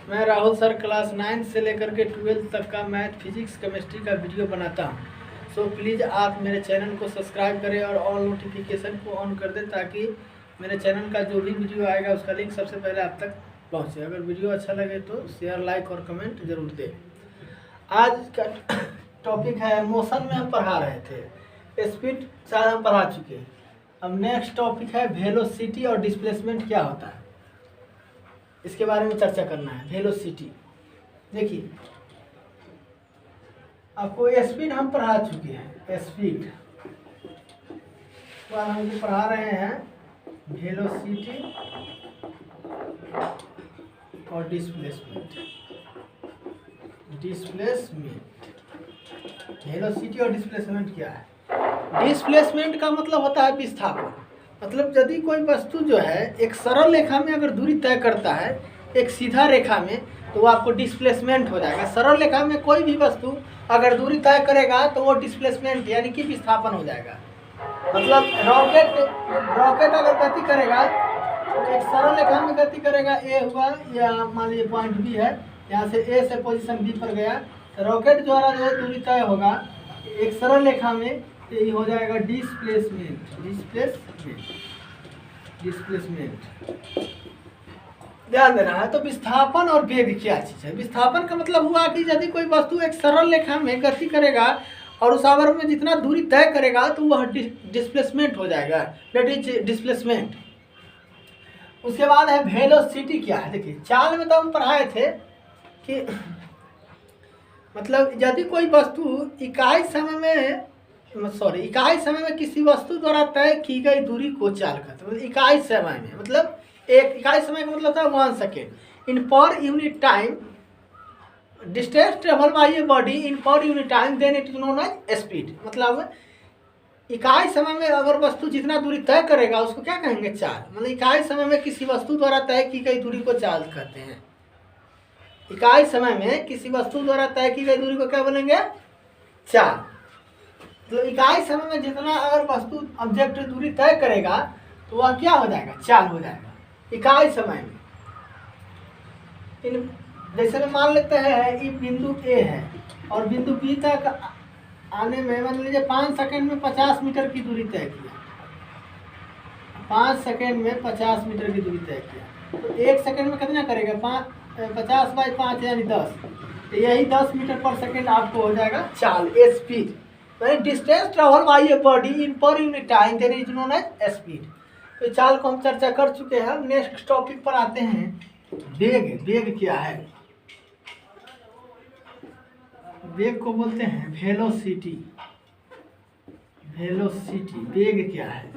मैं Rahul sir class 9 से लेकर के 12 तक का मैथ, फिजिक्स, केमिस्ट्री का वीडियो बनाता हूँ। सो प्लीज़ आप मेरे चैनल को सब्सक्राइब करें और ऑल नोटिफिकेशन को ऑन कर दें ताकि मेरे चैनल का जो भी वीडियो आएगा उसका लिंक सबसे पहले आप तक पहुँचे। अगर वीडियो अच्छा लगे तो शेयर, लाइक और कमेंट जरूर दें। आज का टॉपिक है, मोशन में हम पढ़ा रहे थे, स्पीड शायद हम पढ़ा चुके हैं। अब नेक्स्ट टॉपिक है वेलोसिटी और डिस्प्लेसमेंट क्या होता है, इसके बारे में चर्चा करना है। वेलोसिटी, देखिए आपको स्पीड हम पढ़ा चुके हैं। स्पीड तो हम जो पढ़ा रहे हैं वेलोसिटी और डिस्प्लेसमेंट। वेलोसिटी और डिस्प्लेसमेंट क्या है? डिस्प्लेसमेंट का मतलब होता है विस्थापन। मतलब यदि कोई वस्तु जो है एक सरल रेखा में अगर दूरी तय करता है, एक सीधा रेखा में, तो वो आपको डिस्प्लेसमेंट हो जाएगा। सरल रेखा में कोई भी वस्तु अगर दूरी तय करेगा तो वो डिस्प्लेसमेंट यानी कि विस्थापन हो जाएगा। मतलब रॉकेट अगर गति करेगा तो एक सरल रेखा में गति करेगा, ए हुआ या मान लीजिए पॉइंट बी है, यहाँ से ए से पोजीशन बी पर गया, तो रॉकेट द्वारा जो दूरी तय होगा एक सरल रेखा में, तो ये हो जाएगा डिस्प्लेसमेंट। ध्यान देना है। तो विस्थापन और वेग क्या चीज़ है? विस्थापन का मतलब हुआ कि यदि कोई वस्तु एक सरल रेखा में गति करेगा और उस आवर में जितना दूरी तय करेगा तो वह डिस्प्लेसमेंट हो जाएगा, दैट इज डिस्प्लेसमेंट। उसके बाद है वेलोसिटी क्या है? देखिए चाल में तो हम पढ़ाए थे कि मतलब यदि कोई वस्तु इकाई समय में किसी वस्तु द्वारा तय की गई दूरी को चाल करता है। मतलब इकाई समय में, मतलब एक इकाई समय का मतलब था 1 second. In per unit time distance travel by a body in per unit time, then it is known as speed. मतलब इकाई समय में अगर वस्तु जितना दूरी तय करेगा उसको क्या कहेंगे? चाल। मतलब इकाई समय में किसी वस्तु द्वारा तय की गई दूरी को चाल कहते हैं। इकाई समय में किसी वस्तु द्वारा तय की गई दूरी को क्या बोलेंगे? चाल। तो इकाई समय में जितना अगर वस्तु ऑब्जेक्ट दूरी तय करेगा तो वह क्या हो जाएगा? चाल हो जाएगा इकाई समय में। जैसे में मान लेते हैं ये बिंदु ए है और बिंदु बी तक आने में मान लीजिए 5 सेकेंड में 50 मीटर की दूरी तय किया। 5 सेकेंड में 50 मीटर की दूरी तय किया तो 1 सेकेंड में कितना करेगा? 50 बाई 5 यानी 10, तो यही 10 मीटर पर सेकेंड आपको हो जाएगा चाल, speed. Distance travel by a body in per unit time, there is known as speed. तो चाल को हम चर्चा कर चुके हैं। नेक्स्ट टॉपिक पर आते हैं, वेग। वेग क्या है? वेग को बोलते हैं वेलोसिटी। वेग क्या है?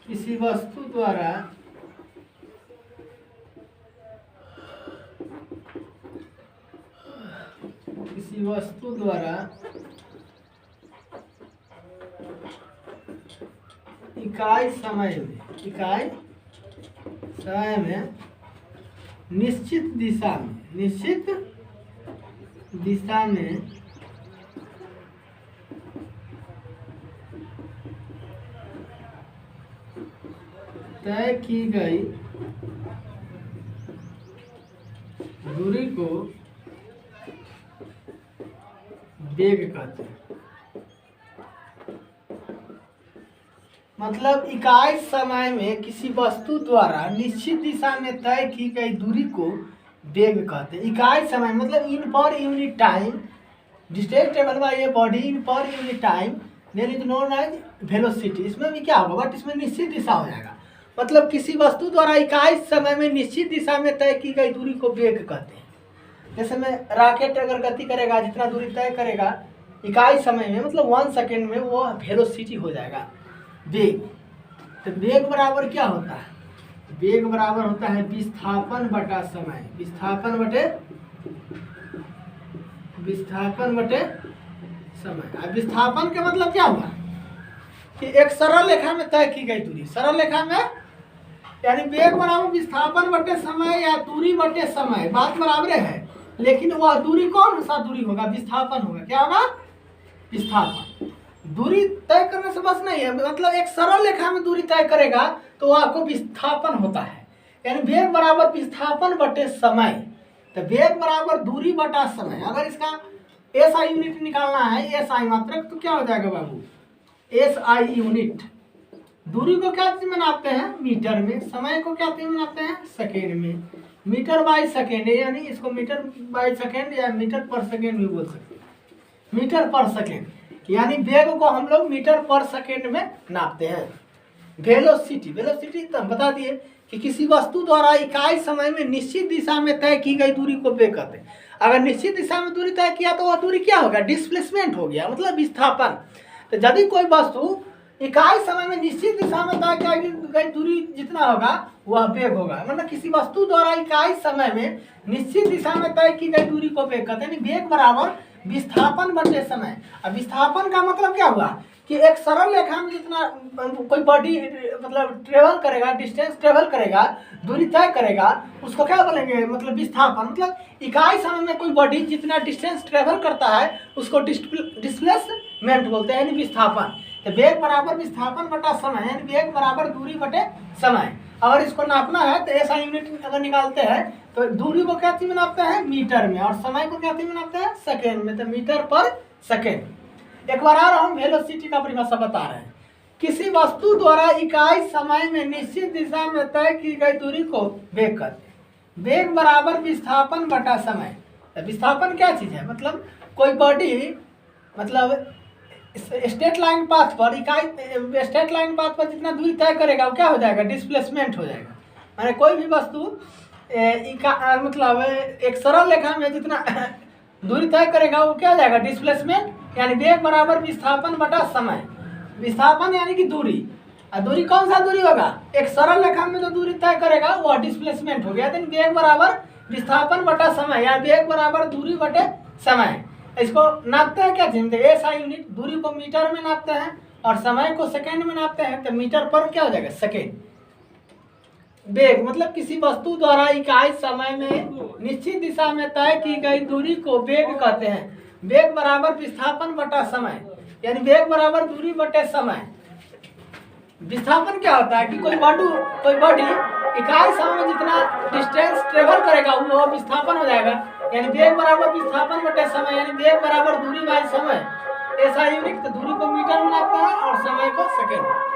किसी वस्तु द्वारा इकाई समय में निश्चित दिशा में तय की गई दूरी को वेग कहते हैं। मतलब इकाई समय में किसी वस्तु द्वारा निश्चित दिशा में तय की गई दूरी को वेग कहते हैं। इकाई समय मतलब in per unit time, distance travel by a body in per unit time, there is known as velocity. इसमें भी क्या होगा? बट इसमें निश्चित दिशा हो जाएगा। मतलब किसी वस्तु द्वारा इकाई समय में निश्चित दिशा में तय की गई दूरी को वेग कहते हैं। जैसे में रॉकेट अगर गति करेगा, जितना दूरी तय करेगा इकाई समय में, मतलब 1 सेकेंड में, वो वेलोसिटी हो जाएगा, वेग। तो वेग बराबर क्या होता है? वेग बराबर होता है विस्थापन बटा समय। विस्थापन बटे समय। अब विस्थापन का मतलब क्या हुआ कि एक सरल रेखा में तय की गई दूरी, सरल रेखा में यानी वेग बराबर विस्थापन बटे समय या दूरी बटे समय, बात बराबर है। लेकिन वह दूरी कौन सा दूरी होगा? विस्थापन होगा। क्या होगा? विस्थापन। दूरी तय करने से बस नहीं है, मतलब एक सरल रेखा में दूरी तय करेगा तो वह आपको विस्थापन होता है। यानी वेग बराबर विस्थापन बटे समय। तो वेग बराबर दूरी बटा समय। अगर इसका एस आई यूनिट निकालना है, एस आई मात्रक, तो क्या हो जाएगा बाबू, एस आई यूनिट। दूरी को क्या चीज में नापते हैं, मीटर में। समय को क्या चीज में नापते हैं, सेकेंड में। मीटर बाई सेकेंड, यानी इसको मीटर बाई सेकेंड या मीटर पर सेकेंड भी बोल सकते हैं, मीटर पर सेकेंड। यानी वेग को हम लोग मीटर पर सेकेंड में नापते हैं। वेलोसिटी, वेलोसिटी तो हम बता दिए कि किसी वस्तु द्वारा इकाई समय में निश्चित दिशा में तय की गई दूरी को वेग कहते हैं। अगर निश्चित दिशा में दूरी तय किया तो वह दूरी क्या होगा, डिस्प्लेसमेंट हो गया, मतलब विस्थापन। तो यदि कोई वस्तु इकाई समय में निश्चित दिशा में तय की गई दूरी जितना होगा वह वेग होगा। मतलब किसी वस्तु द्वारा इकाई समय में निश्चित दिशा में तय की गई दूरी को वेग कहते हैं। वेग बराबर विस्थापन बटे समय। अब विस्थापन का मतलब क्या हुआ कि एक सरल रेखा में जितना कोई बॉडी मतलब ट्रेवल करेगा, डिस्टेंस ट्रेवल करेगा, दूरी तय करेगा, उसको क्या बोलेंगे, मतलब विस्थापन। मतलब इकाई समय में कोई बॉडी जितना डिस्टेंस ट्रेवल करता है उसको डिस्प्लेसमेंट बोलते हैं, यानी विस्थापन। तो वेग बराबर विस्थापन बटा समय, यानी वेग बराबर दूरी बटे समय। अगर इसको नापना है तो ऐसा यूनिट अगर निकालते हैं तो दूरी को क्या चीज में नापते हैं, मीटर में, और समय को क्या चीज में नापते हैं, सेकेंड में। तो मीटर पर सेकेंड। एक बार और हम वेलोसिटी का परिभाषा बता रहे हैं। किसी वस्तु द्वारा इकाई समय में निश्चित दिशा में तय की गई दूरी को वेग कहते हैं। वेग बराबर विस्थापन बटा समय। विस्थापन क्या चीज है, मतलब कोई बॉडी मतलब स्ट्रेट लाइन पाथ पर इकाई स्ट्रेट लाइन पाथ पर जितना दूरी तय करेगा वो क्या हो जाएगा, डिस्प्लेसमेंट हो जाएगा। माने कोई भी वस्तु मतलब एक सरल रेखा में जितना दूरी तय करेगा वो क्या हो जाएगा, डिस्प्लेसमेंट। यानी वेग बराबर विस्थापन बटा समय। विस्थापन यानी कि दूरी, और दूरी कौन सा दूरी होगा, एक सरल रेखा में जो दूरी तय करेगा वह डिस्प्लेसमेंट हो गया। तो वेग बराबर विस्थापन बटा समय, या वेग बराबर दूरी बटे समय। इसको नापते हैं क्या चीज, एस आई यूनिट। दूरी को मीटर में नापते हैं और समय को सेकेंड में नापते हैं। तो मीटर पर क्या हो जाएगा, सेकेंड। वेग मतलब किसी वस्तु द्वारा इकाई समय में निश्चित दिशा में तय की गई दूरी को वेग कहते हैं। वेग बराबर विस्थापन बटा समय, यानी वेग बराबर दूरी बटे समय। विस्थापन क्या होता है कि कोई बॉडी इकाई समय में जितना डिस्टेंस ट्रेवल करेगा वो विस्थापन हो जाएगा। यानी वेग बराबर विस्थापन बटे समय, यानी वेग बराबर दूरी बाई समय। ऐसा यूनिट। तो दूरी को मीटर में नापते हैं और समय को सेकेंड।